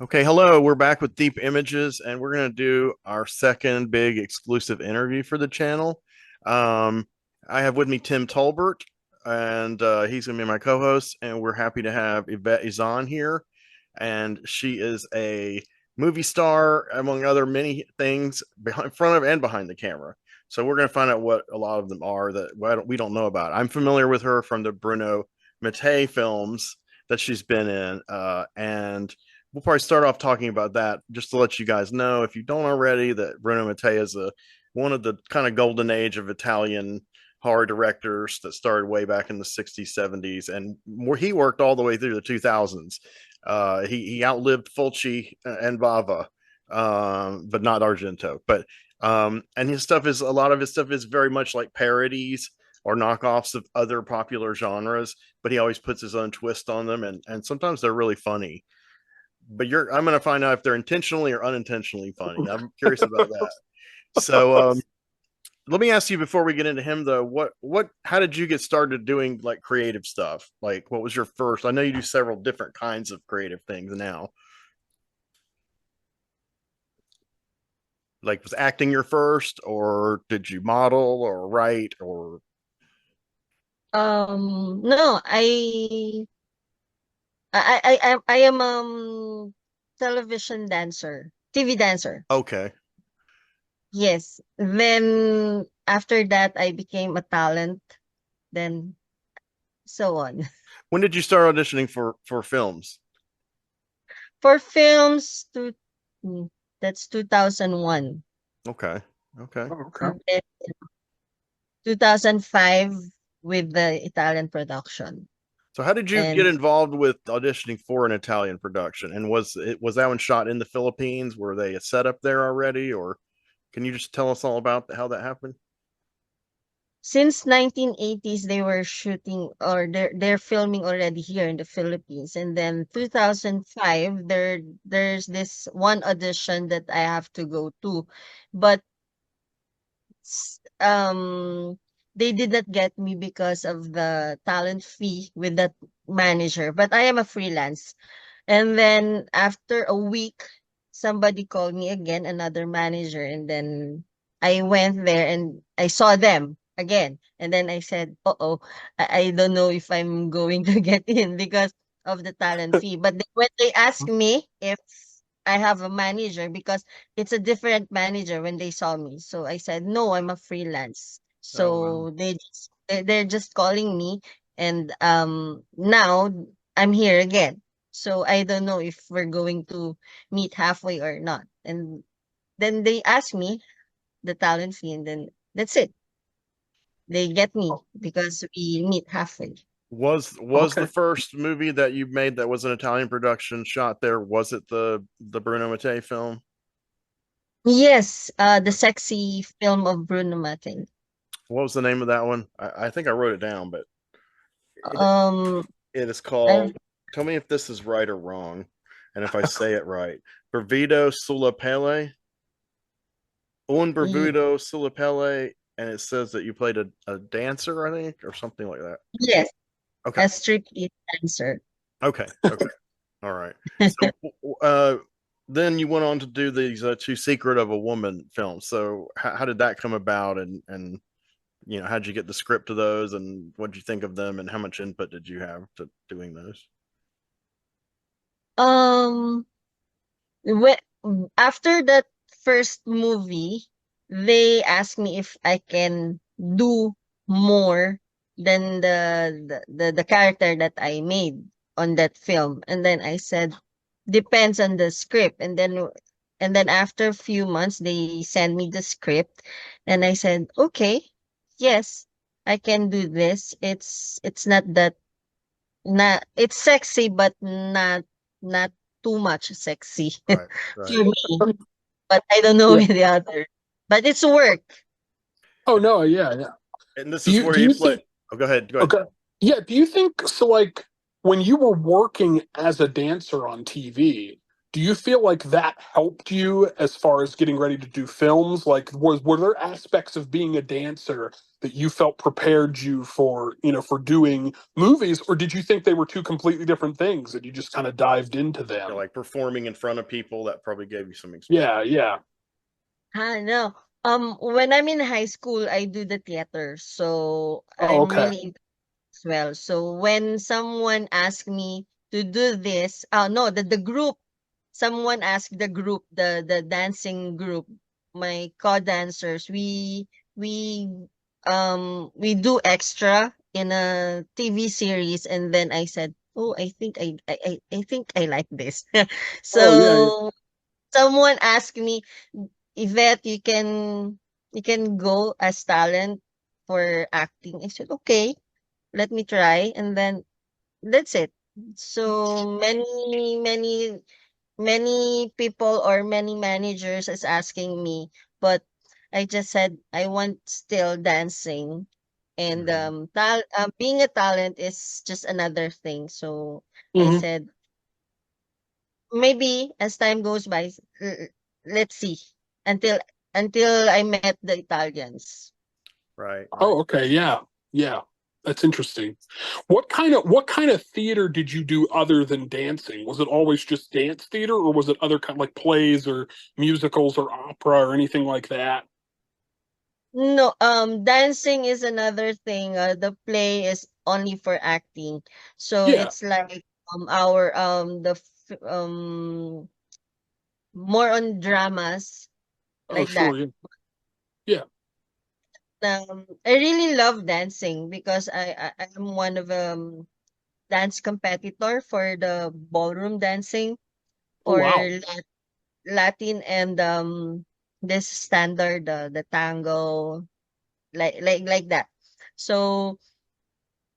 Okay, hello. We're back with Deep Images, and we're going to do our second big exclusive interview for the channel. Um, I have with me Tim Tolbert, and he's going to be my co-host. And we're happy to have YVETTE YZON here, and she is a movie star, among other many things, behind, front of and behind the camera. So we're going to find out what a lot of them are that we don't know about. I'm familiar with her from the Bruno Mattei films that she's been in, and we'll probably start off talking about that just to let you guys know, if you don't already, that Bruno Mattei is one of the kind of golden age of Italian horror directors that started way back in the 60s, 70s, and he worked all the way through the 2000s. He outlived Fulci and Bava, but not Argento. But and a lot of his stuff is very much like parodies or knockoffs of other popular genres, but he always puts his own twist on them, and sometimes they're really funny. But I'm going to find out if they're intentionally or unintentionally funny. I'm curious about that. So let me ask you before we get into him though, how did you get started doing like creative stuff? Like what was your first? I know you do several different kinds of creative things now. Like was acting your first, or did you model or write or No, I am television dancer, TV dancer. okay. Yes. Then after that I became a talent, then so on. When did you start auditioning for films? For films that's 2001. Okay. Okay. Oh, okay. And then 2005 with the Italian production. So how did you get And involved with auditioning for an Italian production? And was that one shot in the Philippines? Were they set up there already, or can you just tell us all about how that happened? since 1980s they were shooting, or they're filming already here in the Philippines, and then 2005 there's this one audition that I have to go to, but s- um they did not get me because of the talent fee with that manager, but I am a freelance. And then after a week somebody called me again, another manager, and then I went there and I saw them again, and then I said, "Uh-oh, I don't know if I'm going to get in because of the talent fee." But when they asked me if I have a manager, because it's a different manager when they saw me, so I said, "No, I'm a freelance." Oh wow. So they're just calling me, and now I'm here again. So I don't know if we're going to meet halfway or not. And then they ask me the talent fee, and then that's it. They get me because we meet halfway. Was the Okay. first movie that you made that was an Italian production shot there? Was it the Bruno Mattei film? Yes, the sexy film of Bruno Mattei. What was the name of that one? I think I wrote it down, but it, Um, it is I called. Tell me if this is right or wrong, and if I say it right. Bervido sulla pelle, un y- bervuto sulla pelle, and it says that you played a dancer, I think, or something like that. yes, Okay. a strictly dancer. Okay. Okay. All right. So, then you went on to do these two Secret of a Woman films. So, how did that come about? And how'd you get the script to those? And what did you think of them? And how much input did you have to doing those? Um, when, after that first movie, they asked me if I can do more than the character that I made on that film. And then I said, depends on the script. And then after a few months, they sent me the script, and I said, okay, yes, I can do this. It's not that, not it's sexy, but not too much sexy Right. Right. to me. But I don't know Yeah. with the other. But it's work. Oh no, yeah, yeah. And this Do is you where do you you play. think Oh, go ahead. Go ahead. okay. Yeah, do you think so, like when you were working as a dancer on TV, Do you feel like that helped you as far as getting ready to do films? Like, were there aspects of being a dancer that you felt prepared you for, for doing movies, or did you think they were two completely different things and you just kind of dived into You're them? like performing in front of people, that probably gave you some experience. Yeah, yeah. No. When I'm in high school, I do the theater, so Oh, I'm okay. really into it as well. So when someone asked me to do this, no, the group, someone asked the group, the dancing group, my co-dancers, we do extra in a TV series, and then I said, oh, I think I like this. Oh, yeah, yeah. So someone asked me, Yvette, you can go as talent for acting. I said, okay, let me try. And then that's it. So many people or many managers is asking me, but I just said I want still dancing. And Mhm. being a talent is just another thing. So I Hmm. said, maybe as time goes by, let's see until I met the Italians. Right, right. Oh, okay. Yeah, yeah. That's interesting. What kind of theater did you do other than dancing? Was it always just dance theater, or was it other kind like plays or musicals or opera or anything like that? No, dancing is another thing. The play is only for acting, so Yeah. it's like our more on dramas Oh, like that. sure. Yeah. Yeah. I really love dancing because I'm one of dance competitor for the ballroom dancing Oh, for wow. Latin and this standard the tango like that. So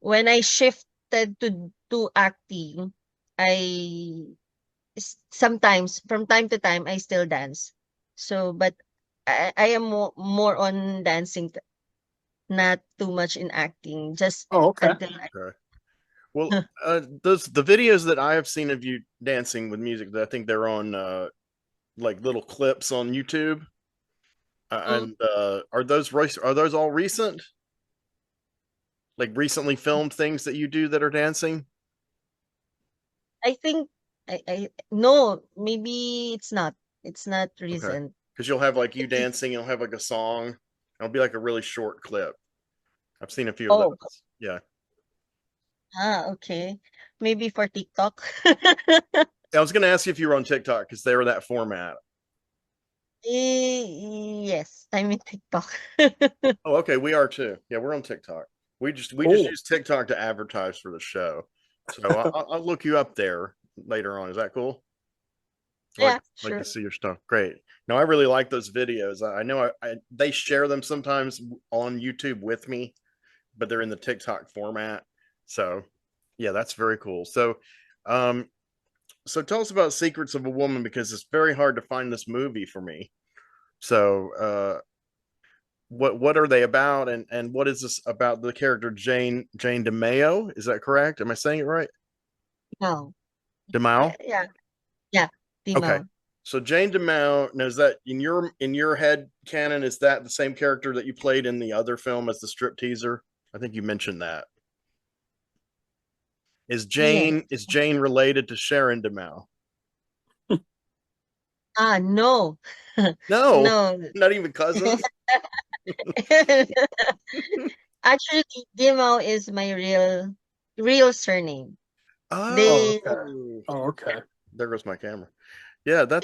when I shifted to acting, I sometimes from time to time I still dance. So but I am more on dancing, not too much in acting. Just Oh, okay. until Okay. Well, those the videos that I have seen of you dancing with music, I think they're on like little clips on YouTube. Mm, And are those all recent? Like recently filmed things that you do that are dancing? I think I no, maybe it's not. It's not Okay. recent. Because you'll have like you dancing, you'll have like a song. It'll be like a really short clip. I've seen a few of Oh, those. Yeah. okay. Maybe for TikTok. I was going to ask you if you were on TikTok because they were that format. Yes, I'm in TikTok. Oh, okay. We are too. Yeah, we're on TikTok. We just Cool. use TikTok to advertise for the show. So I'll look you up there later on. Is that cool? Yeah, Like to sure. see your stuff. Great. No, I really like those videos. I know they share them sometimes on YouTube with me, but they're in the TikTok format. So yeah, that's very cool. Um, so tell us about Secrets of a Woman because it's very hard to find this movie for me. So what are they about, and what is this about the character Jane Dimao? Is that correct? Am I saying it right? No. Dimao. Yeah, yeah, Okay. Dimao. So Jane Dimao, now is that in your head canon? Is that the same character that you played in the other film as the strip teaser? I think you mentioned that. Yes. Is Jane related to Sharon Dimao? No. No, No. not even cousins. Actually, Dimao is my real surname. Oh, They, okay. Oh, Oh, okay. there goes my camera. Yeah, they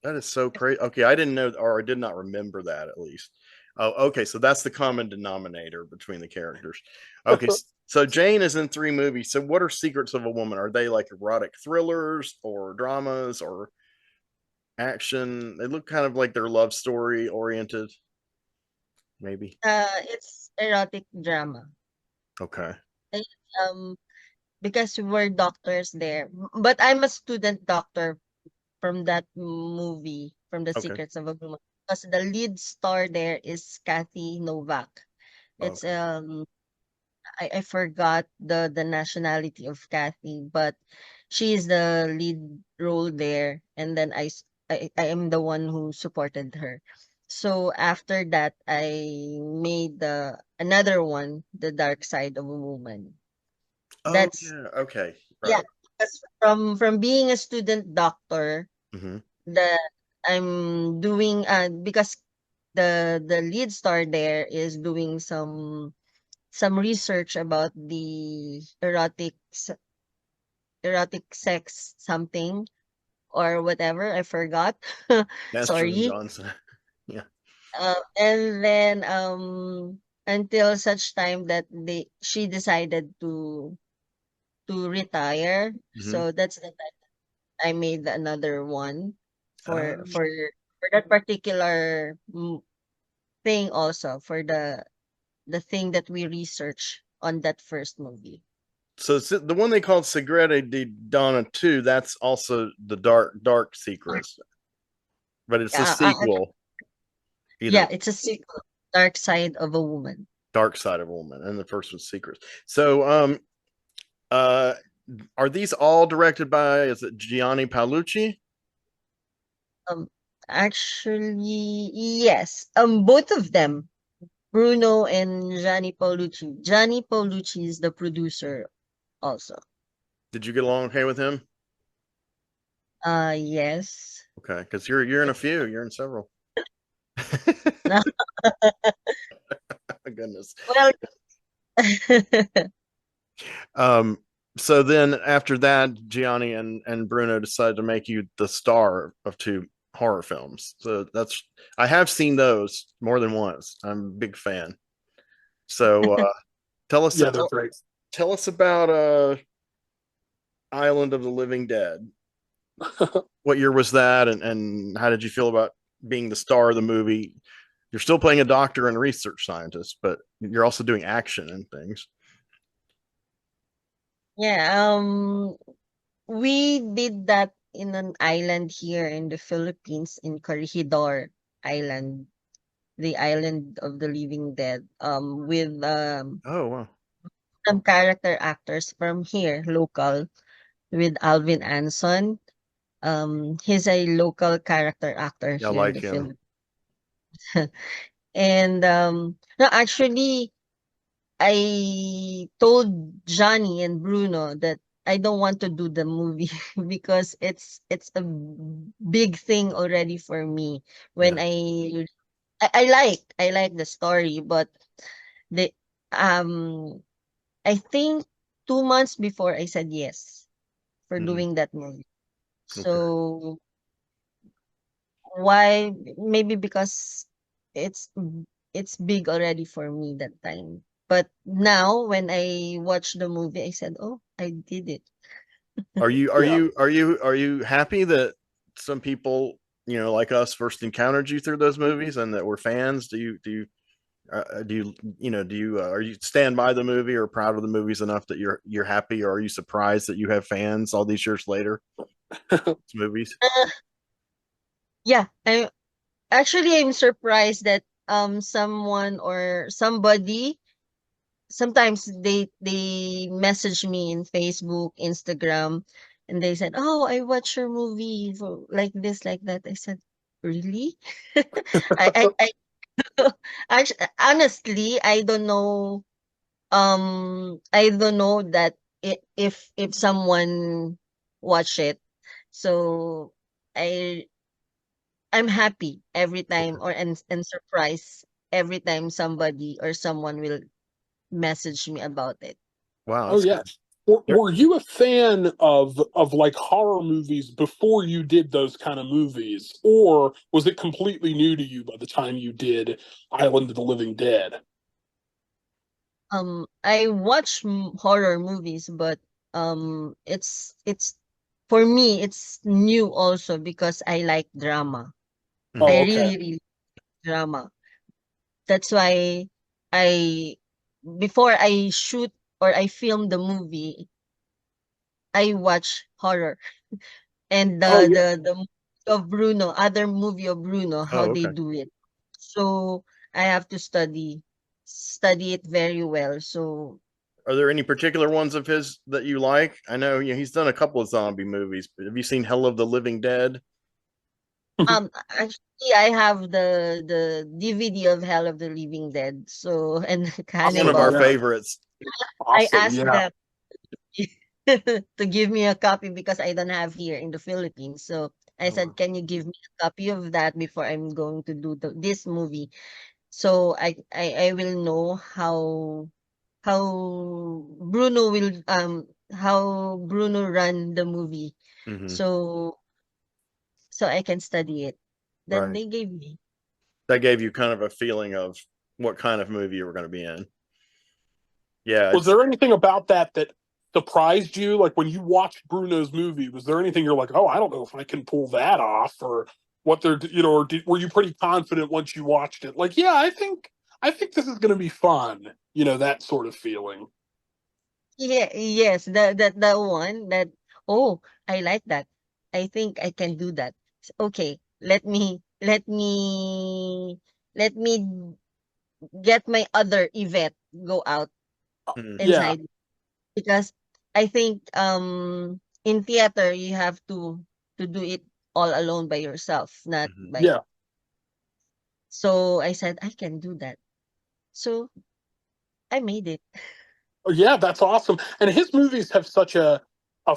that is so crazy. Okay, I didn't know, or I did not remember that at least. Oh, okay, so that's the common denominator between the characters. Okay, so Jane is in three movies. So what are Secrets of a Woman? Are they like erotic thrillers or dramas or action? They look kind of like they're love story oriented, maybe. it's erotic drama. Okay, And, um, because we're doctors there. But I'm a student doctor from that movie, from The okay, Secrets of a Woman. Because the lead star there is Kathy Novak. It's okay. I forgot the nationality of Kathy, but she is the lead role there, and then I am the one who supported her. So after that, I made the another one, The Dark Side of a Woman. Oh That's yeah. Okay. yeah, Right. because from being a student doctor, Mm-hmm. the I'm doing because the lead star there is doing some research about the erotic sex something or whatever. I forgot. Master Sorry. Johnson. Yeah. And then until such time that she decided to retire. Mm-hmm. So that's the time I made another one for Um, for for that particular thing, also for the thing that we research on that first movie. so the one they called Segrete di Donna 2, that's also the Dark Secrets, but it's a Yeah, sequel. Either yeah, it's a sequel, Dark Side of a Woman. Dark Side of a Woman, and the first was Secrets. So uh are these all directed by, is it Gianni Paolucci? Um, Actually, yes. Both of them, Bruno and Gianni Paolucci. Gianni Paolucci is the producer also. Did you get along okay with him? Yes. Okay, because you're in a few, you're in several. No, Goodness. well, Um, so then after that, Gianni and Bruno decided to make you the star of two horror films. So that's, I have seen those more than once. I'm a big fan. So tell us Yeah, they're great. tell us about Island of the Living Dead. What year was that, and how did you feel about being the star of the movie? You're still playing a doctor and a research scientist, but you're also doing action and things. yeah, we did that in an island here in the Philippines, in Corregidor Island, the island of the living dead, with Oh wow. some character actors from here, local, with Alvin Anson. He's a local character actor Yeah, I here in like the him. Philippines. And no, actually, I told Johnny and Bruno that I don't want to do the movie because it's a big thing already for me. When Yeah. I like the story, but the um I think 2 months before I said yes for Mm, doing that movie. okay. So why? Maybe because it's it's big already for me that time. But now when I watch the movie, I said, "Oh, I did it." Yeah. Are you happy that some people, like us, first encountered you through those movies and that we're fans? Are you stand by the movie or proud of the movies enough that you're happy, or are you surprised that you have fans all these years later? Movies. Uh, yeah, I'm surprised that someone or somebody sometimes they message me in Facebook, Instagram, and they said, "Oh, I watched your movie for like this, like that." I said, "Really?" I actually, honestly, I don't know that if someone watch it. So I I'm happy every time, Okay. or and surprised every time somebody or someone will message me about it. Wow, Oh that's yeah. good. Were you a fan of like horror movies before you did those kind of movies, or was it completely new to you by the time you did Island of the Living Dead? I watch horror movies, but it's for me it's new also because I like drama. Hmm. Oh, I okay. really like drama. That's why I before I shoot or I film the movie, I watch horror and Oh yeah. the movie of Bruno, other movie of Bruno, how Oh, they okay. do it. So I have to study it very well. So Are there any particular ones of his that you like? I know, he's done a couple of zombie movies, but have you seen Hell of the Living Dead? Actually, I have the DVD of Hell of the Living Dead. So, and It's one of Awesome. our Cannibal. Yeah. favorites. I Awesome. asked Yeah. them to give me a copy because I don't have here in the Philippines. So I Oh, said, "Can you give me a copy of that before I'm going to do this movie?" So I will know how how Bruno run the movie. hmm. So I can study it. Then Right. they gave me. That gave you kind of a feeling of what kind of movie you were going to be in. Yeah, Was it's there anything about that that surprised you? Like when you watched Bruno's movie, was there anything you're like, oh, I don't know if I can pull that off, or what they're, or were you pretty confident once you watched it? Like, yeah, I think this is going to be fun. That sort of feeling. Yeah, yes, that one that, oh, I like that. I think I can do that. Okay, let me get my other Yvette go out mm, Yeah, inside, because I think in theater you have to do it all alone by yourself, not mhm. by. yeah. So I said I can do that. So I made it. Oh, yeah, that's awesome. And his movies have such a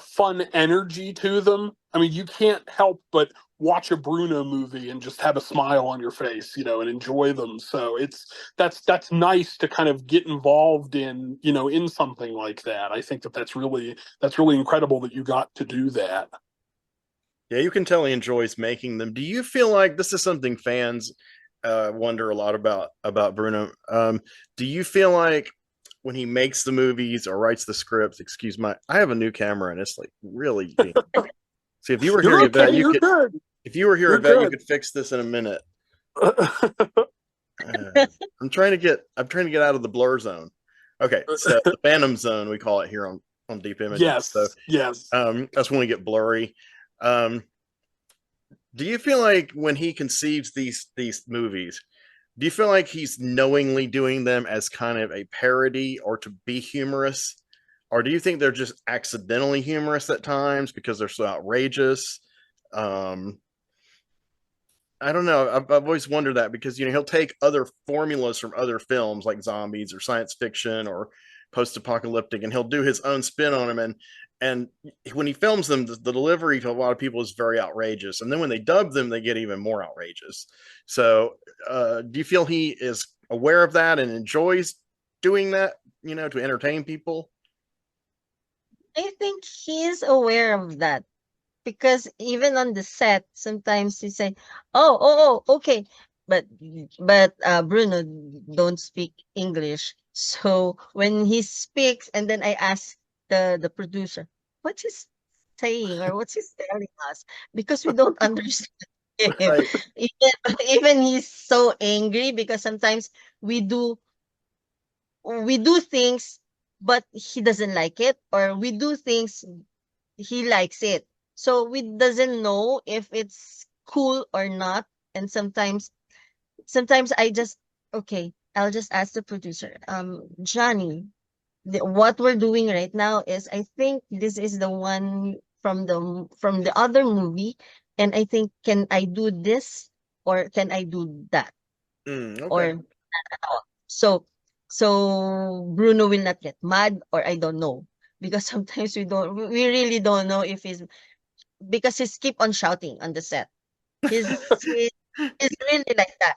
fun energy to them. I mean, you can't help but watch a Bruno movie and just have a smile on your face, and enjoy them. So that's nice to kind of get involved in something like that. I think that's really incredible that you got to do that. Yeah, you can tell he enjoys making them. Do you feel like this is something fans wonder a lot about Bruno? Do you feel like when he makes the movies or writes the scripts, excuse my, I have a new camera and it's like really being. See, if you were here, You're okay. Yvette, you You're could. good. If you were here, You're Yvette, you good. could fix this in a minute. I'm trying to get out of the blur zone. Okay, so the phantom zone we call it here on Deep Images. So Yes. Yes. that's when we get blurry. Um, do you feel like when he conceives these movies, do you feel like he's knowingly doing them as kind of a parody or to be humorous? Or do you think they're just accidentally humorous at times because they're so outrageous? Um, I don't know. I've always wondered that because he'll take other formulas from other films like zombies or science fiction or post-apocalyptic, and he'll do his own spin on them. And when he films them, the delivery to a lot of people is very outrageous, and then when they dub them, they get even more outrageous. So, do you feel he is aware of that and enjoys doing that? To entertain people. I think he's aware of that. Because even on the set, sometimes he say, okay," but Bruno don't speak English. So when he speaks, and then I ask the producer, "What's he saying or what's he telling us?" Because we don't understand him. Right. Even he's so angry because sometimes we do we do things, but he doesn't like it, or we do things he likes it. So we doesn't know if it's cool or not. And sometimes I just, okay, I'll just ask the producer, Johnny, what we're doing right now is, I think this is the one from the other movie, and I think, can I do this or can I do that, Okay. or so Bruno will not get mad, or I don't know, because sometimes we really don't know if he's, because he's keep on shouting on the set. He's really like that.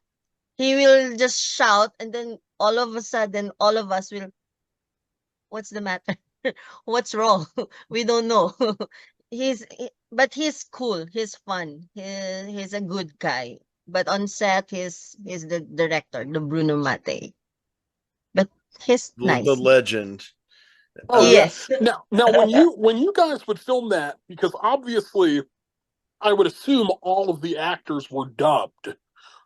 He will just shout, and then all of a sudden, all of us will, "What's the matter? What's wrong?" We don't know. But he's cool. He's fun. He's a good guy. But on set, he's the director, the Bruno Mattei. But he's The nice. legend. Oh Uh, yeah. Yes. Now when you guys would film that, because obviously I would assume all of the actors were dubbed.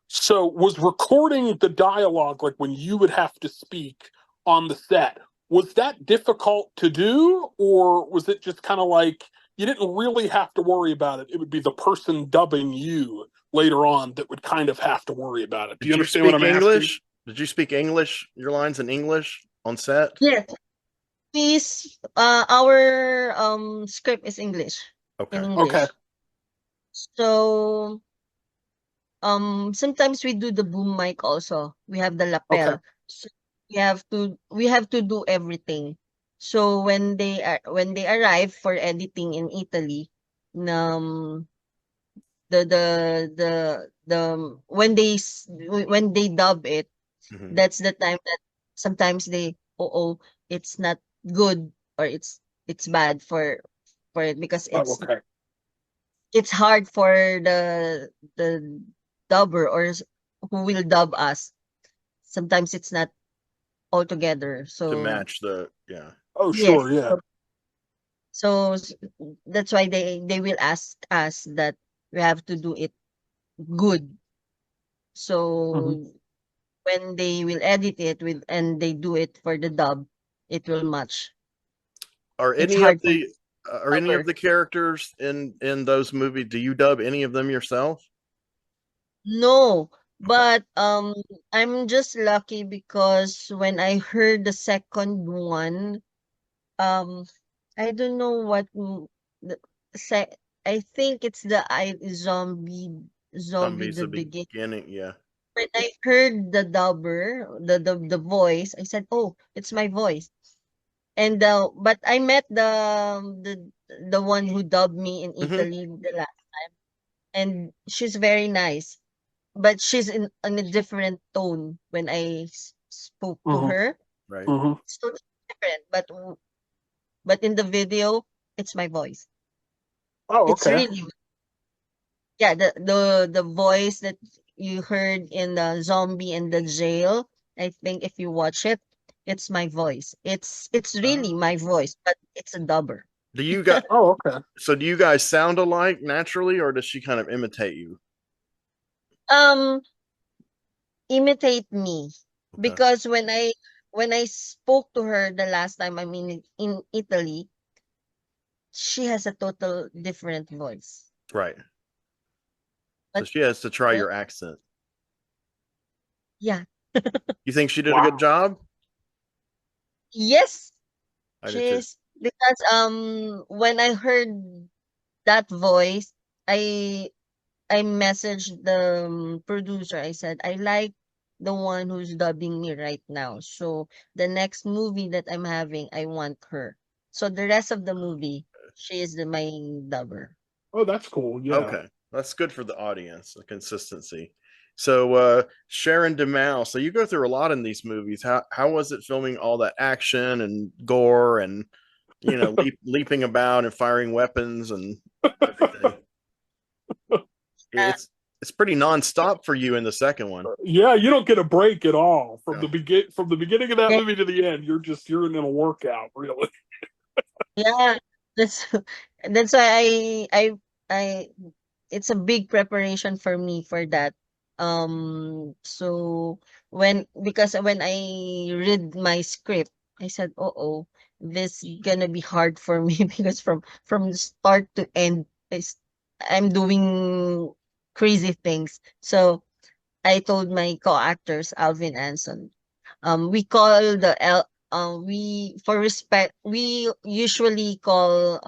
So was recording the dialogue, like when you would have to speak on the set, was that difficult to do, or was it just kind of like you didn't really have to worry about it? It would be the person dubbing you later on that would kind of have to worry about it. Do you did you understand what speak I'm asking? English? Did you speak English? Your lines in English on set? Yes. Our script is English, in Okay. Okay. English. So sometimes we do the boom mic also. We have the Okay. lapel. So we have to do everything. So when they arrive for editing in Italy, um when they dub it, Hmm. that's the time that sometimes they, it's not good, or it's bad for it, because Oh, okay. it's hard for the dubber, who will dub us. Sometimes it's not all together. To So match the, yeah. Oh, yes, sure. Yeah. so that's why they will ask us that we have to do it good. Hmm. So when they will edit it with and they do it for the dub, it will match. Are It's any of hard for the are any of dubber. the characters in those movies? Do you dub any of them yourself? No, Okay. but I'm just lucky because when I heard the second one, um I don't know the se- I think it's the I zombie Zombies the the begin. beginning, yeah. When I heard the dubber, the voice, I said, "Oh, it's my voice." And but I met the one who dubbed me in Hmm. Italy the last, and she's very nice. But she's in a different tone when I spoke to Hmm. her. Right. Hmm. It's totally different, but in the video, it's my voice. Oh, It's okay. really, yeah, the voice that you heard in the zombie in the jail. I think if you watch it, it's my voice. It's really Oh. my voice, but it's a dubber. Do you got Oh, okay. so do you guys sound alike naturally, or does she kind of imitate you? Um, Imitate me, Okay. because when I spoke to her the last time I'm in Italy, she has a total different voice. Right. So But she has to try when, your accent. yeah, You think she did a good Wow. job? yes, I did too. she's because when I heard that voice, I I messaged the producer. I said, I like the one who's dubbing me right now. So the next movie that I'm having, I want her. So the rest of the movie, she is the main dubber. Oh, that's cool. Yeah. Okay. That's good for the audience, the consistency. So Sharon Dimao, so you go through a lot in these movies. How was it filming all that action and gore and leaping about and firing weapons and everything? Uh, It's pretty nonstop for you in the second one. Yeah, you don't get a break at all from No. from the beginning of that yeah, movie to the end. You're in a workout, really. yeah, that's that's why I it's a big preparation for me for that. So because when I read my script, I said, "Oh, this gonna be hard for me," because from start to end, I'm doing crazy things. So I told my co-actors, Alvin Anson, we call the we for respect, we usually call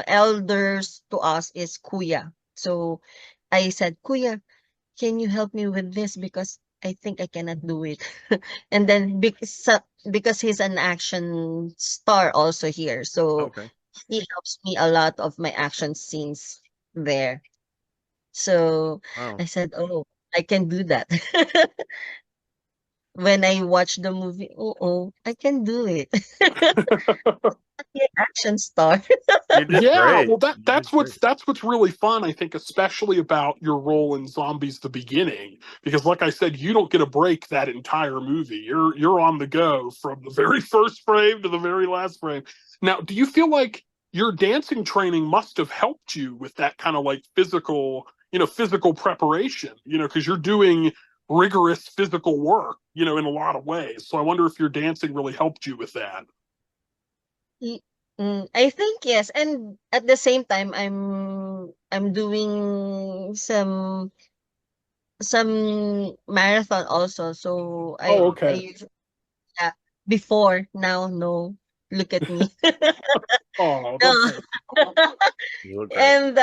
elders to us is kuya. So I said, "Kuya, can you help me with this, because I think I cannot do it." And then because he's an action star also here, so Okay. he helps me a lot of my action scenes there. So Wow. I said, "Oh, I can do that." When I watch the movie, I can do it. Be an action star. You did Yeah, great. well You did great. that's what's really fun, I think, especially about your role in Zombies the Beginning, because like I said, you don't get a break that entire movie. You're on the go from the very first frame to the very last frame. Now, do you feel like your dancing training must have helped you with that kind of like physical preparation, because you're doing rigorous physical work, in a lot of ways. So I wonder if your dancing really helped you with that. Y I think yes, and at the same time, I'm doing some marathon also. So Oh, I okay. yeah. before. Now, no. Look at me. Oh, that's No. nice. You look great. And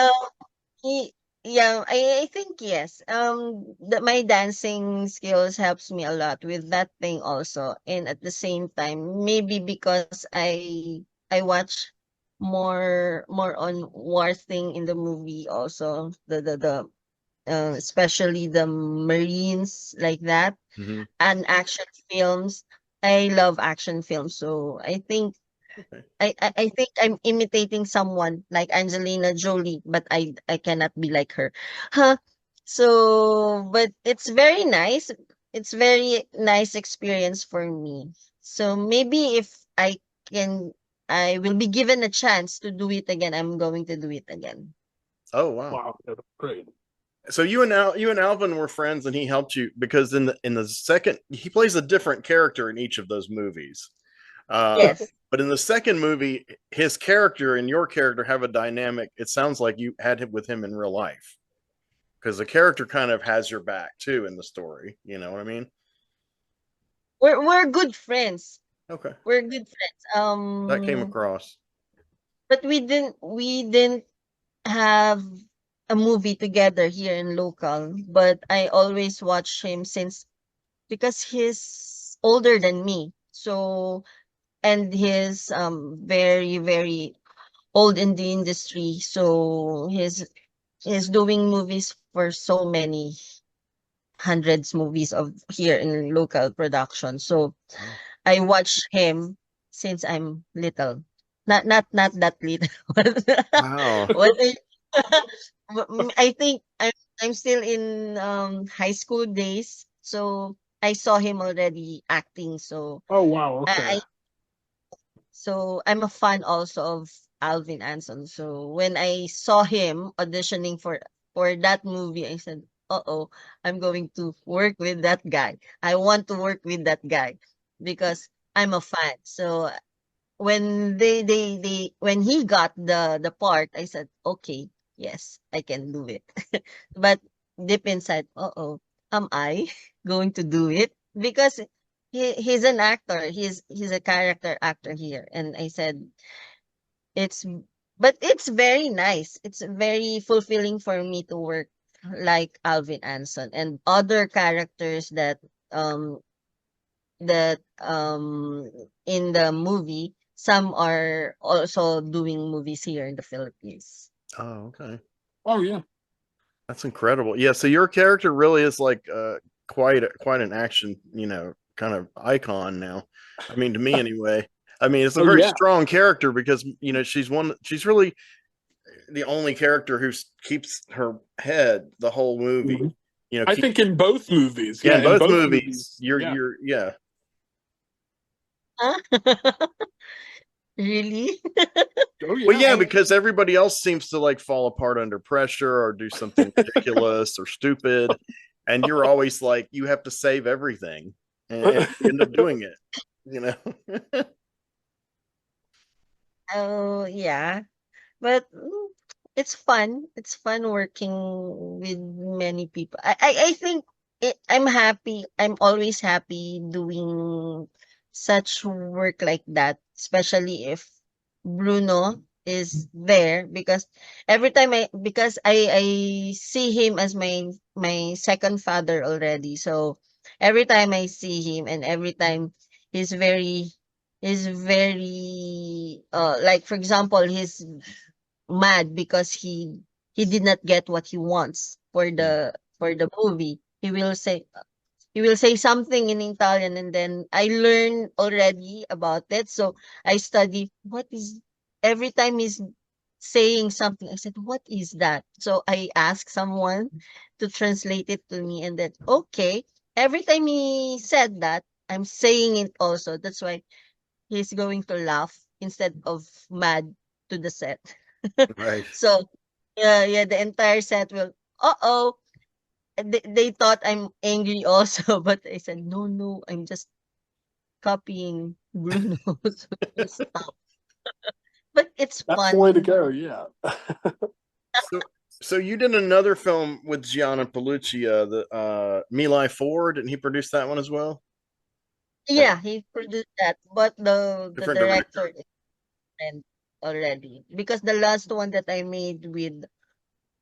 he, yeah, I think yes. My dancing skills helps me a lot with that thing also. And at the same time, maybe because I watch more on war thing in the movie also. The especially the Marines like that, Hmm. and action films. I love action films, so I think Okay. I think I'm imitating someone like Angelina Jolie, but I cannot be like her. Huh? So, but it's very nice. It's very nice experience for me. So maybe if can, I will be given a chance to do it again. I'm going to do it again. Oh wow. Wow, that's great. So you and Alvin were friends, and he helped you because in the second he plays a different character in each of those movies. Uh, Yes. but in the second movie, his character and your character have a dynamic. It sounds like you had it with him in real life because the character kind of has your back too in the story. You know what I mean? We're good friends. Okay, We're good friends. that came across. But we didn't have a movie together here in local, but I always watch him since because he's older than me. So and he's very very old in the industry. So he's doing movies for so many hundreds movies of here in local production. So Oh, I watch him since I'm little. Not that little. wow. What I I think I'm still in high school days. So I saw him already acting. So Oh, wow. Okay. I so I'm a fan also of Alvin Anson. So when I saw him auditioning for that movie, I said, "Uh-oh, I'm going to work with that guy. I want to work with that guy because I'm a fan." So when they when he got the part, I said, "Okay, yes, I can do it." But deep inside, "Uh-oh, am I going to do it?" Because he's an actor. He's a character actor here. And I said, it's but it's very nice. It's very fulfilling for me to work like Alvin Anson and other characters um that in the movie. Some are also doing movies here in the Philippines. Oh, okay. Oh, yeah. That's incredible. Yeah, so your character really is like quite an action, kind of icon now. I mean, to me anyway. I mean, it's a Oh, very yeah. strong character because she's really the only character who keeps her head the whole movie. Mhm. I Keep think in both movies. yeah, Yeah, in in both both movies, movies. you're Yeah. you're yeah. Huh? Really? Oh, Well, yeah. yeah, I because everybody else seems to like fall apart under pressure or do something ridiculous or stupid, and you're always like you have to save everything, and you end up doing it. You know. Oh yeah. But it's fun. It's fun working with many people. I think I'm happy. I'm always happy doing such work like that, especially if Bruno is there because every time I see him as my second father already. So every time I see him and every time he's very he's very like for example he's mad because he did not get what he wants for the movie. He will say something in Italian and then I learn already about it. So I study what is every time he's saying something, I said, "What is that?" So I ask someone to translate it to me and then okay. Every time he said that, I'm saying it also. That's why he's going to laugh instead of mad to the set. Right. So yeah, the entire set will, uh-oh. They thought I'm angry also, but I said, no, no, I'm just copying Bruno. So just stop. But it's That's the way to fun. go. Yeah. So you did another film with Gianna Paluccia, the My Life 4. Didn't he produce that one as well? Or Yeah, he produced that, but the different director director? is friend already, because the last one that I made with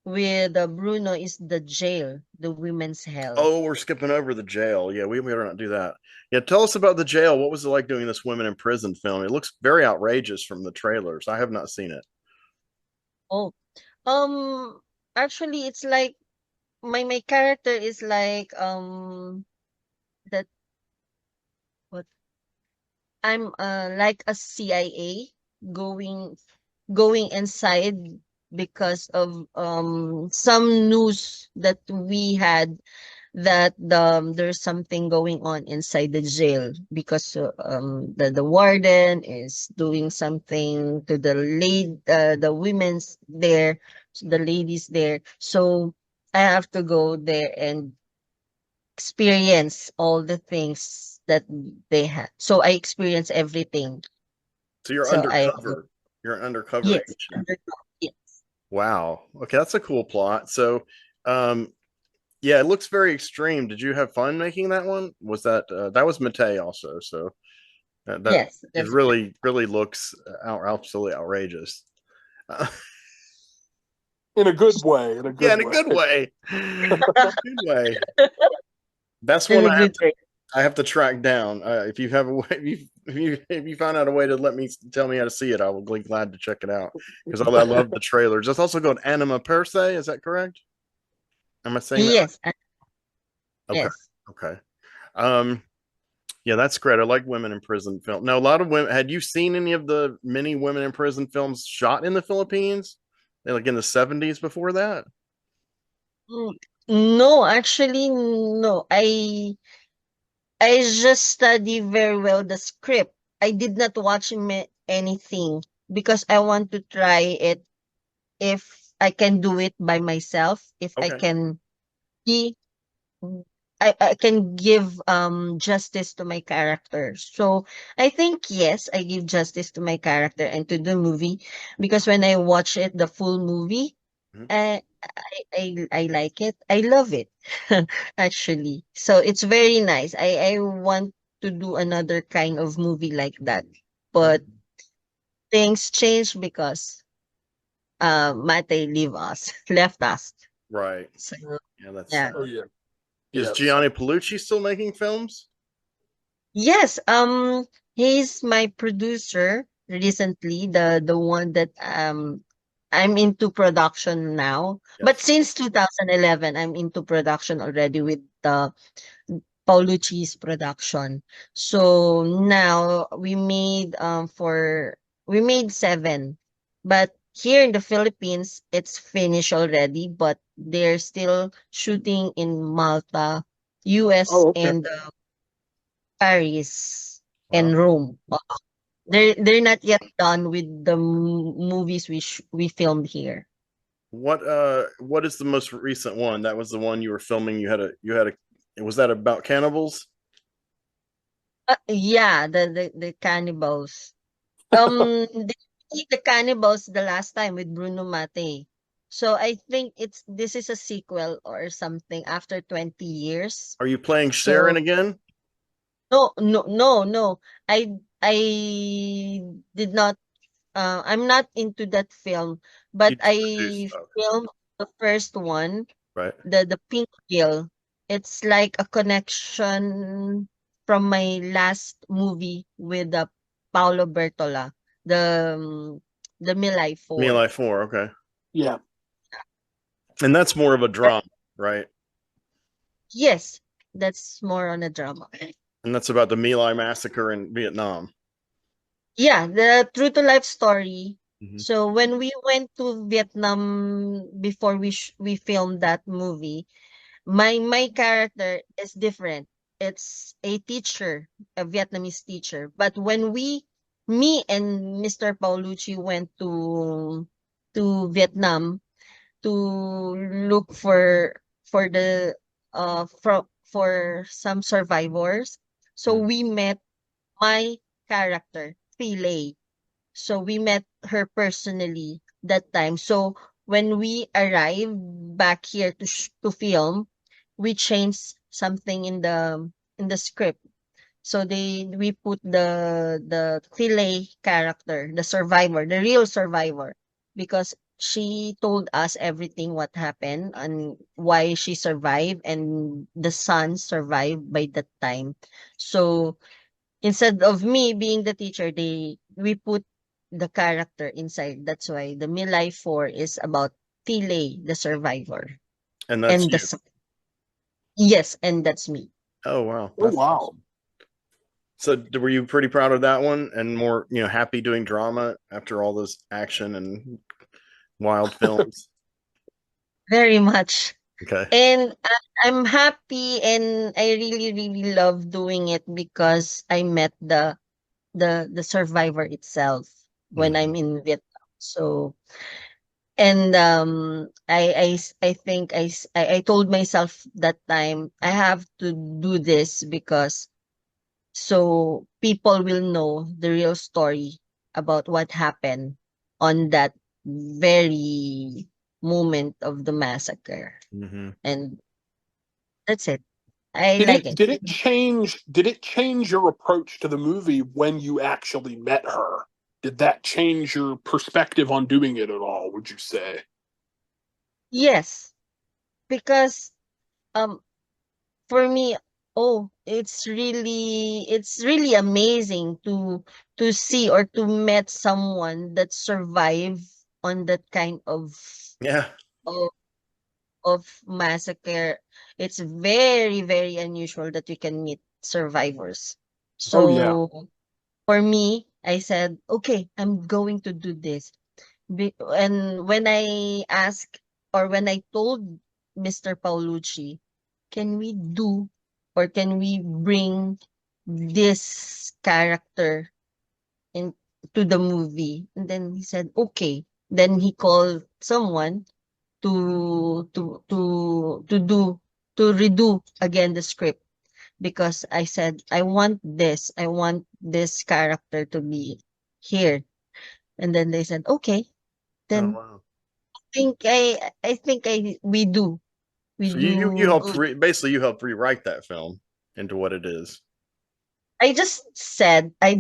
Bruno is the jail, the women's hell. Oh, we're skipping over the jail. Yeah, we better not do that. Yeah, tell us about the jail. What was it like doing this women in prison film? It looks very outrageous from the trailers. I have not seen it. Oh, um, actually, it's like my character is like that what I'm like a CIA going going inside because of some news that we had that there's something going on inside the jail because the warden is doing something to the women's there, the ladies there. So I have to go there and experience all the things that they had. So I experience everything. So you're So I undercover. You're an undercover yes, agent. Wow. Okay, that's a cool plot. So, um, yeah, it looks very extreme. Did you have fun making that one? Was that was Mattei also? So that yes, it that's really looks absolutely outrageous. Uh, In a good way. In a yeah, good in a way. good way. Good way. That's one in a good way. I have to track down. If you have a way, if you find out a way to tell me how to see it, I will be glad to check it out because I love the trailers. It's also called Anima Per Se. Is that correct? Am I saying that Yes, right? Okay. yes. Okay. Um, yeah, that's great. I like women in prison film. Now, a lot of women. Had you seen any of the many women in prison films shot in the Philippines, like in the '70s? Before that, Mm, no, actually, no. I just study very well the script. I did not watch anything because I want to try it if I can do it by myself, if I okay. can be I can give justice to my character. So I think yes, I give justice to my character and to the movie because when I watch it, the full movie, Mhm. I like it. I love it actually. So it's very nice. I want to do another kind of movie like that. Okay. But things change because Mate leave us, left us. Right. So Yeah, that's yeah. Oh sad. yeah. Is Yes. Gianni Palucci still making films? Yes, he's my producer recently, the one that I'm into production now. But Yes. since 2011, I'm into production already with the Paulucci's production. So now we made seven. But here in the Philippines, it's finished already, but they're still shooting in Malta, US, Oh, okay. and Paris Wow. and Rome. Wow. They're not yet done with the movies we filmed here. What is the most recent one? That was the one you were filming. You had a was that about cannibals? Yeah, the cannibals. They ate the cannibals the last time with Bruno Mattei. So I think this is a sequel or something after 20 years. Are you playing Sharon So again? no. I did not I'm not into that film, but You just produced. I Okay. filmed the first one, Right. the Pink Gill. It's like a connection from my last movie with Paolo Bertola, the Milai Me Four. Life 4. Okay. Yeah. And that's more of a drama, right? Yes, that's more on a drama. And that's about the My Lai massacre in Vietnam. Yeah, the true to life story. Mhm. So when we went to Vietnam before we filmed that movie, my character is different. It's a teacher, a Vietnamese teacher. But when me and Mr. Paulucci went to Vietnam to look for the for some survivors, so Mhm. we met my character, Philae. So we met her personally that time. So when we arrived back here to film, we changed something in the script. So we put the Tile character, the survivor, the real survivor, because she told us everything what happened and why she survived and the son survived by that time. So instead of me being the teacher, we put the character inside. That's why the Milai 4 is about Tile, the survivor. And that's And you. yes, and that's me. Oh wow, Oh that's wow. awesome. So were you pretty proud of that one and more, happy doing drama after all this action and wild films? Very much. Okay. And I'm happy and I really, really love doing it because I met the survivor itself when Mhm. I'm in Vietnam. So and I think I told myself that time I have to do this because so people will know the real story about what happened on that very moment of the massacre. Mhm. And that's it. I Did like it it. did it change your approach to the movie when you actually met her? Did that change your perspective on doing it at all, would you say? Yes, because um for me, oh, it's really amazing to see or to meet someone that survive on that kind Yeah. of of massacre. It's very, very unusual that you can meet survivors. Oh yeah. So for me, I said, okay, I'm going to do this. And when I asked or when I told Mr. Paolucci, can we do or can we bring this character in to the movie? And then he said, okay. Then he called someone to redo again the script because I said I want this character to be here. And then they said, okay, Oh then wow. I think we So you do. helped basically you helped rewrite that film into what it is. I just said I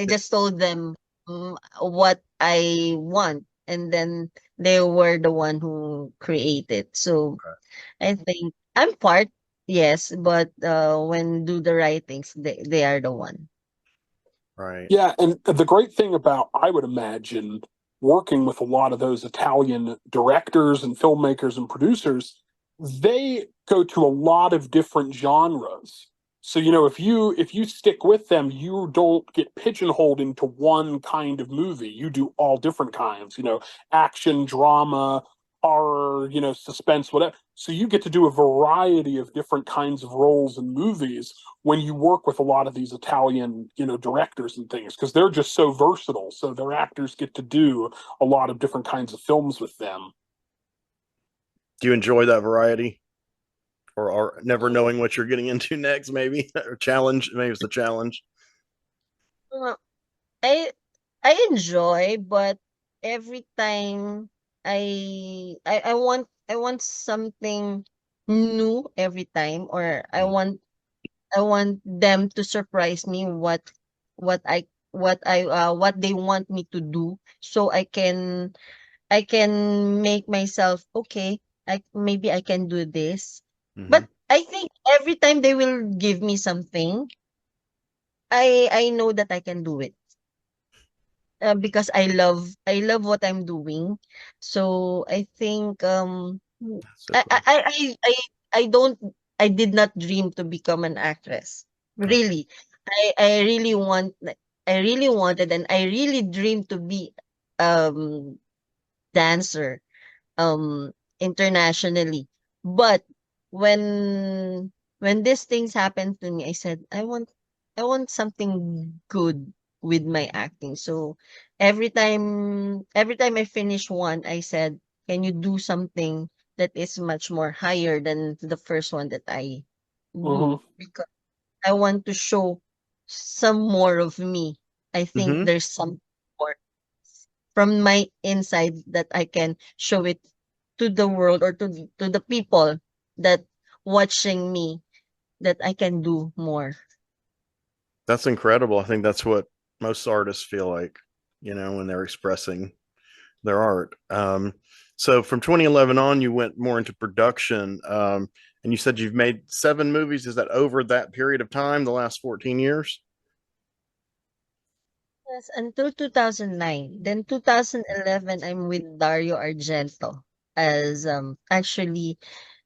just told them what I want, and then they were the one who created. So I think I'm part, yes, but when do the writings, they are the one. Right. Yeah, and the great thing about, I would imagine, working with a lot of those Italian directors and filmmakers and producers, they go to a lot of different genres. So, if you stick with them, you don't get pigeonholed into one kind of movie. You do all different kinds, action, drama, horror, suspense, whatever. So you get to do a variety of different kinds of roles in movies when you work with a lot of these Italian, directors and things, because they're just so versatile. So their actors get to do a lot of different kinds of films with them. Do you enjoy that variety? Or never knowing what you're getting into next, maybe? Or challenge. Maybe it's a challenge. Uh, I I enjoy, but every time I want something new every time, or I want them to surprise me what they want me to do so I can make myself okay, I maybe I can do this. Mm-hmm. But I think every time they will give me something, I know that I can do it. Because I love what I'm doing. So I think So I I cool. I I I I don't I did not dream to become an actress. Okay. Really. I really I really wanted and I really dreamed to be um dancer internationally. But when these things happened to me, I said I want something good with my acting. So every time I finish one, I said, can you do something that is much more higher than the first one that I do? Mm-hmm. Because I want to show some more of me. I think Mm-hmm. there's some more from my inside that I can show it to the world or to the people that watching me that I can do more. That's incredible. I think that's what most artists feel like, when they're expressing their art. So from 2011 on, you went more into production, and you said you've made 7 movies. Is that over that period of time, the last 14 years? Yes, until 2009. Then 2011, I'm with Dario Argento as actually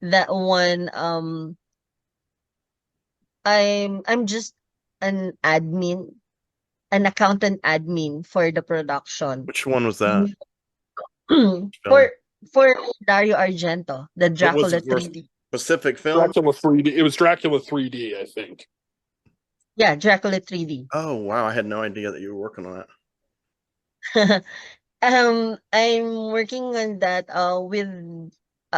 that one. I'm just an admin, an accountant admin for the production. Which one was that film? for for Dario Argento, the What was Dracula it for? 3D. Pacific Film? Dracula 3D. It was Dracula 3D, I think. Yeah, Dracula 3D. Oh, wow. I had no idea that you were working on that. I'm working on that with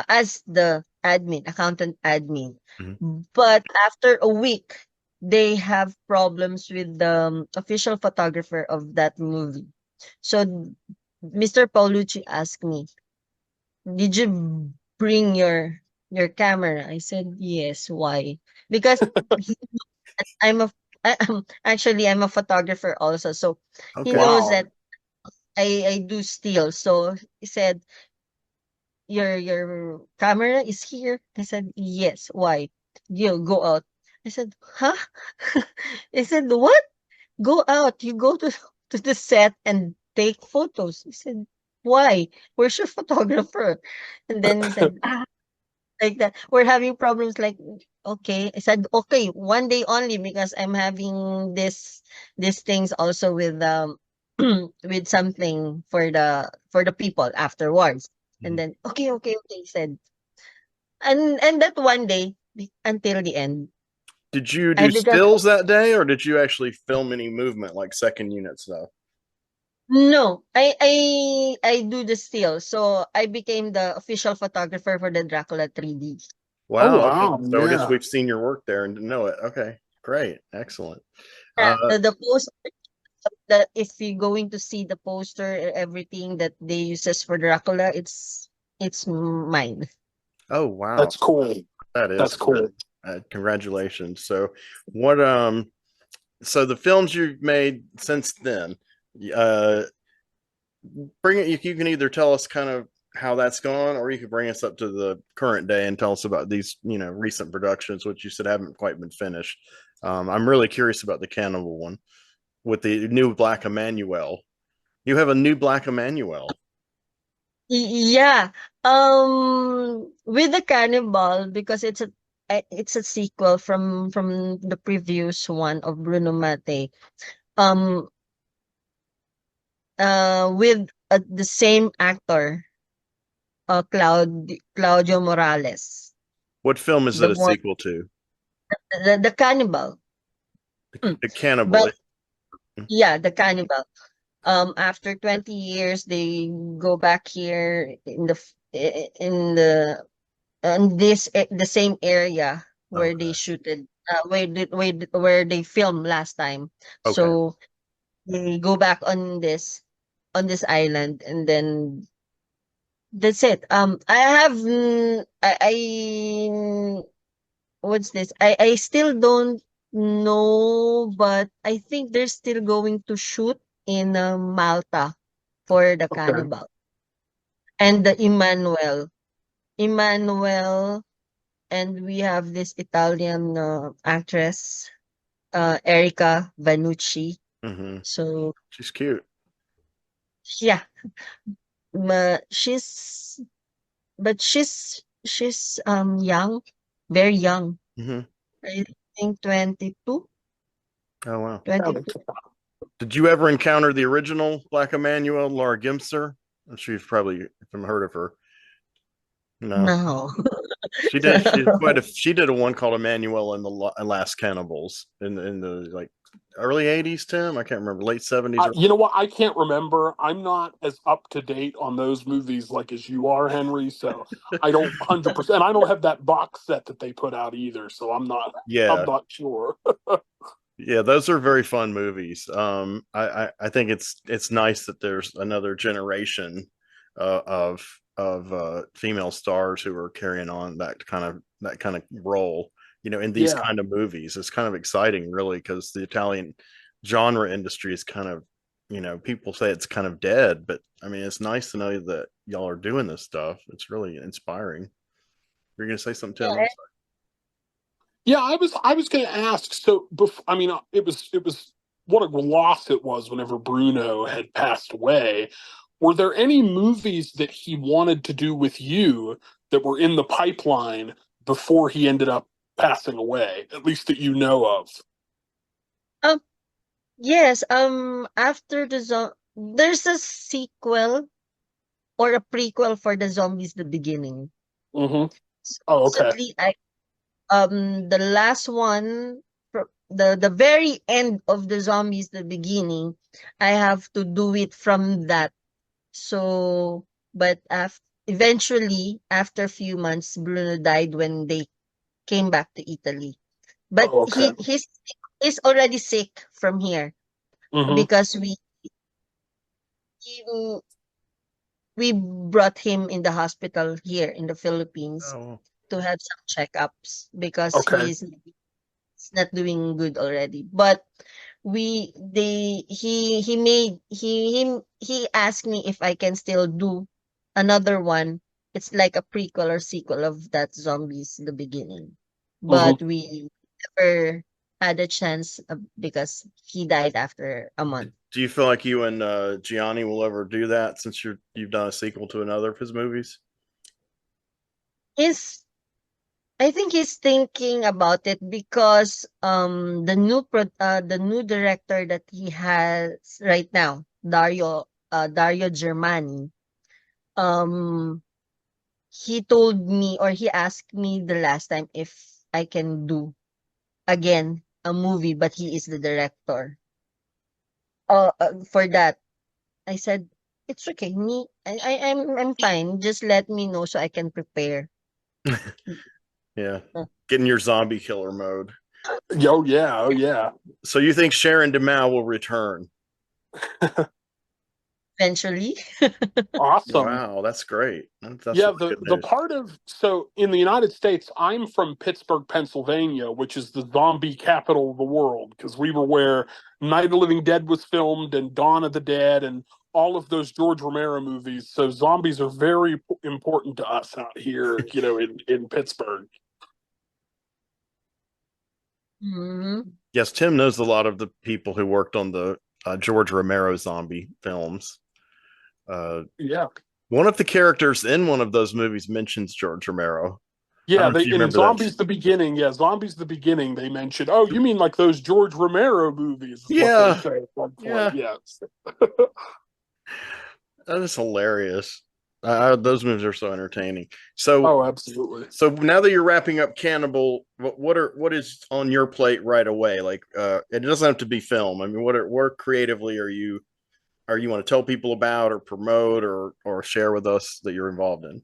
as the admin, accountant admin. Mhm. But after a week, they have problems with the official photographer of that movie. So Mr. Paulucci asked me, "Did you bring your camera?" I said, "Yes." Why? Because he, I'm a actually I'm a photographer also. So he Okay. knows Wow. that I do still. So he said, your camera is here? I said, yes. Why? You go out. I said, huh? I said, what? Go out. You go to to the set and take photos. He said, why? Where's your photographer? And then he said, like that. We're having problems like, okay. I said, okay, one day only because I'm having these things also with with something for the people afterwards. And Mhm. then okay, he said. And that one day until the end. Did you I do become stills that day, or did you actually film any movement like second unit stuff? no, I do the still. So I became the official photographer for the Dracula 3D. Oh, Wow. Okay. wow. So I guess Yeah. we've seen your work there and didn't know it. Okay. Great. Excellent. Yeah, Uh, the post that if you're going to see the poster, everything that they uses for Dracula, it's mine. oh, wow. That's cool. That is That's cool. cool. Congratulations. So what, so the films you've made since then, uh, bring it, you can either tell us kind of how that's gone, or you could bring us up to the current day and tell us about these, recent productions, which you said haven't quite been finished. I'm really curious about the cannibal one with the new Black Emmanuel. You have a new Black Emmanuel. Yeah. With the Cannibal because it's a sequel from the previous one of Bruno Mattei. Um with the same actor, Claudio Morales. What film is The it a one sequel to? the Cannibal. Mm. The Cannibal. But yeah, the Cannibal. After 20 years they go back here in in the the same area where they Okay. shooted where they filmed last time. Okay. So they go back on this island and then that's it. I have what's this? I still don't know, but I think they're still going to shoot in Malta for the Okay. Cannibal and the Emmanuel, and we have this Italian actress, Erica Vanucci. Hmm. So She's cute. yeah, she's but she's young, very young. Hmm. I think 22, Oh, wow. Yeah, 22. that's- Did you ever encounter the original Black Emmanuel, Laura Gimster? I'm sure you've probably heard of her. No, No. she did. She did quite a. She did a one called Emmanuel and the Last Cannibals in the like early '80s. Tim, I can't remember, late '70s. You know what? I can't remember. I'm not as up to date on those movies like as you are, Henry. So I don't 100%. I don't have that box set that they put out either. So I'm not. I'm Yeah, not sure. yeah, those are very fun movies. I think it's nice that there's another generation of female stars who are carrying on that kind of that kind of role, in these Yeah. kind of movies. It's kind of exciting, really, because the Italian genre industry is kind of, people say it's kind of dead, but I mean, it's nice to know that y'all are doing this stuff. It's really inspiring. You're gonna say something, Tim? I'm Yeah, sorry. Yeah, I was going to ask. So, I mean, it was what a loss it was whenever Bruno had passed away. Were there any movies that he wanted to do with you that were in the pipeline before he ended up passing away? At least that you know of. Um, yes, after there's a sequel or a prequel for the Zombies the Beginning. Mm-hmm. Oh, okay. Supposedly, the last one, the very end of the Zombies the Beginning, I have to do it from that. So, but eventually, after a few months, Bruno died when they came back to Italy. But Oh, okay. he's already sick from here Mm-hmm. because he, we brought him in the hospital here in the Philippines Oh, to have some checkups because Okay. he's not doing good already. But he asked me if I can still do another one. It's like a prequel or sequel of that Zombies the Beginning. Mm-hmm. But we never had a chance because he died after a month. do you feel like you and Gianni will ever do that since you've done a sequel to another of his movies? He's I think he's thinking about it because the new director that he has right now, Dario Germani, um he told me or he asked me the last time if I can do again a movie, but he is the director. For that, I said it's okay. I'm fine. Just let me know so I can prepare. Yeah, getting your zombie killer mode. Oh yeah. Oh yeah. So you think Sharon Dimao will return? Eventually. Awesome. Wow, that's great. That's Yeah, really the good the news. part of so in the United States, I'm from Pittsburgh, Pennsylvania, which is the zombie capital of the world, because we were where Night of the Living Dead was filmed and Dawn of the Dead and all of those George Romero movies. So zombies are very important to us out here, in Pittsburgh. Mhm. Yes, Tim knows a lot of the people who worked on the George Romero zombie films. Uh, Yeah. one of the characters in one of those movies mentions George Romero. I don't Yeah, know they if you in remember that. Zombies the Beginning, Zombies the Beginning, they mentioned, oh, you mean like those George Romero movies, is what they Yeah, say at one point. yeah, Yes. that is hilarious. Those movies are so entertaining. So, Oh, absolutely. so now that you're wrapping up Cannibal, what is on your plate right away? Like, it doesn't have to be film. I mean, what creatively are you want to tell people about or promote or share with us that you're involved in?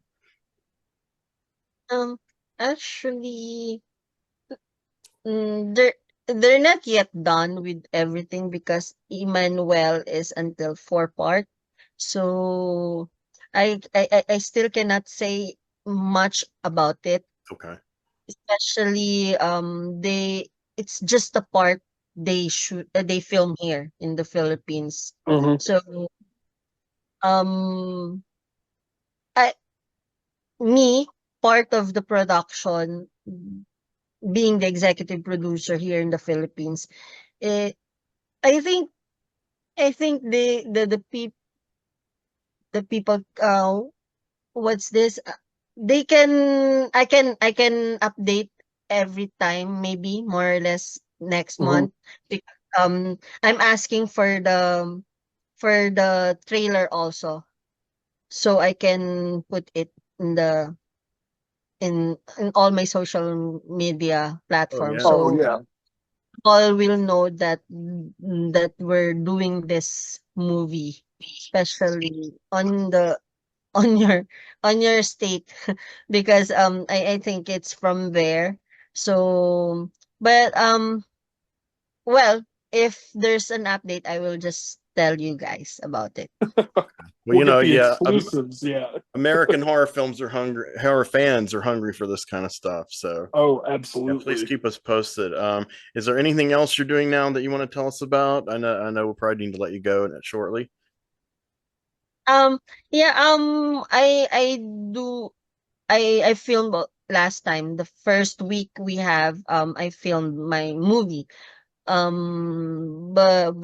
Um, actually, they're not yet done with everything because Emmanuel is until four part. So I still cannot say much about it, Okay. especially it's just a part they film here in the Philippines. Hmm. So um I me part of the production, being the executive producer here in the Philippines, eh, I think I think the people what's this? They can I can update every time, maybe more or less next Hmm. month. I'm asking for the trailer also, so I can put it in the in all my social media Oh platforms. yeah. Oh So yeah. all will know that we're doing this movie, especially on your on your state, because I think it's from there. So but well, if there's an update, I will just tell you guys about it. We'll get the yeah, exclusives. Yeah. American horror films are hungry. Horror fans are hungry for this kind of stuff. So Oh, yeah, absolutely. please keep us posted. Is there anything else you're doing now that you want to tell us about? I know we'll probably need to let you go shortly. Yeah, I do I filmed last time. The first week we have I filmed my movie. But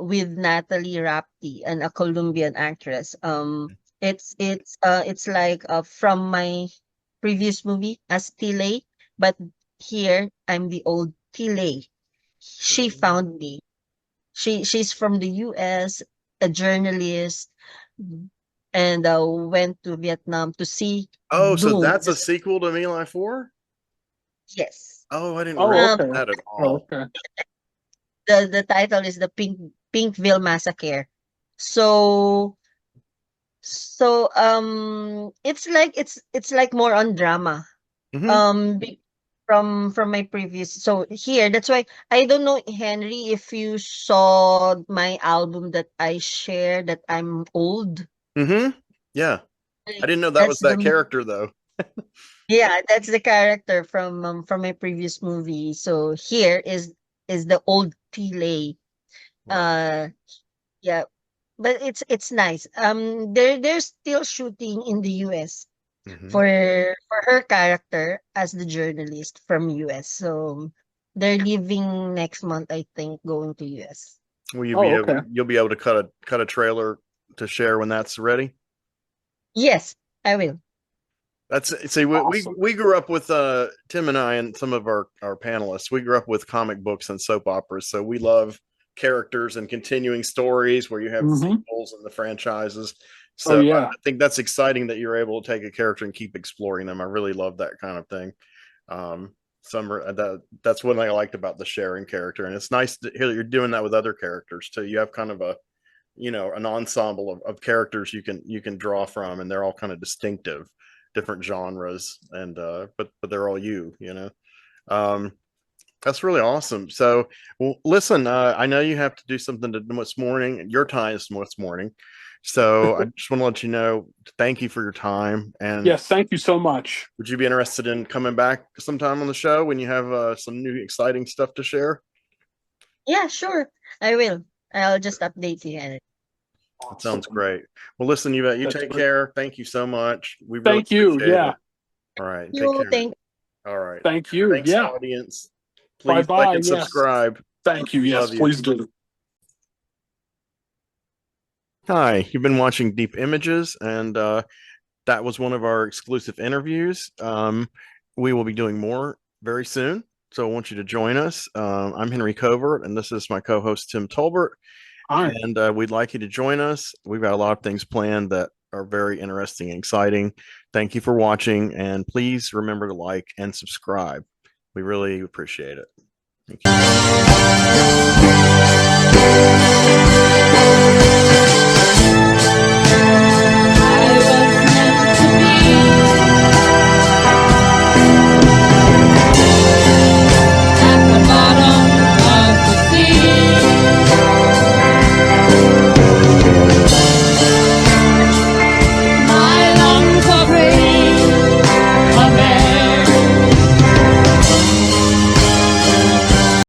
with Natalie Rapti, and a Colombian actress. It's like from my previous movie as Tile, but here I'm the old Tile. She found me. She's from the US, a journalist, and went to Vietnam to see Oh, so Doom. that's a sequel to LAI FOUR? Yes. Oh, I didn't Oh, realize okay. that at Oh, all. okay. The title is the Pinkville Massacre. So it's like more on drama. Hmm. Be, from my previous, so here that's why I don't know, Henry, if you saw my album that I shared, that I'm old. Hmm. Yeah, I Like, didn't know that was that's that the character though. yeah, that's the character from my previous movie. So here is the old Pele. Wow. Uh yeah, but it's nice. They're still shooting in the US Hmm. for her character as the journalist from US. So they're leaving next month, I think, going to US. Will Oh, okay. you'll be able to cut a trailer to share when that's ready? Yes, I will. That's see, Awesome. we grew up with Tim and I and some of our panelists. We grew up with comic books and soap operas, so we love characters and continuing stories where you have Hmm. sequels and the franchises. Oh, So I yeah. think that's exciting that you're able to take a character and keep exploring them. I really love that kind of thing. That's what I liked about the sharing character, and it's nice to hear that you're doing that with other characters too. You have kind of a an ensemble of characters you can draw from, and they're all kind of distinctive, different genres, and but they're all you know. That's really awesome. So well, listen, I know you have to do something to this morning, your time is this morning, so I just want to let you know, thank you for your time. And Yes, thank you so much. would you be interested in coming back sometime on the show when you have some new exciting stuff to share? Yeah, sure. I will. I'll just update you, Henry. That sounds Awesome. great. Well, listen, you That's take great. care. Thank you so much. We really Thank you. appreciate Yeah. it. All right. Take You care. thank All right. Thank you. Thanks, Yeah. audience. Bye Please like bye. and Yes. subscribe. Thank you. Yes, Love you. please do. Hi, you've been watching Deep Images, and that was one of our exclusive interviews. We will be doing more very soon, so I want you to join us. I'm Henry Covert, and this is my co-host Tim Tolbert, All right. and we'd like you to join us. We've got a lot of things planned that are very interesting and exciting. Thank you for watching, and please remember to like and subscribe. We really appreciate it. Thank you.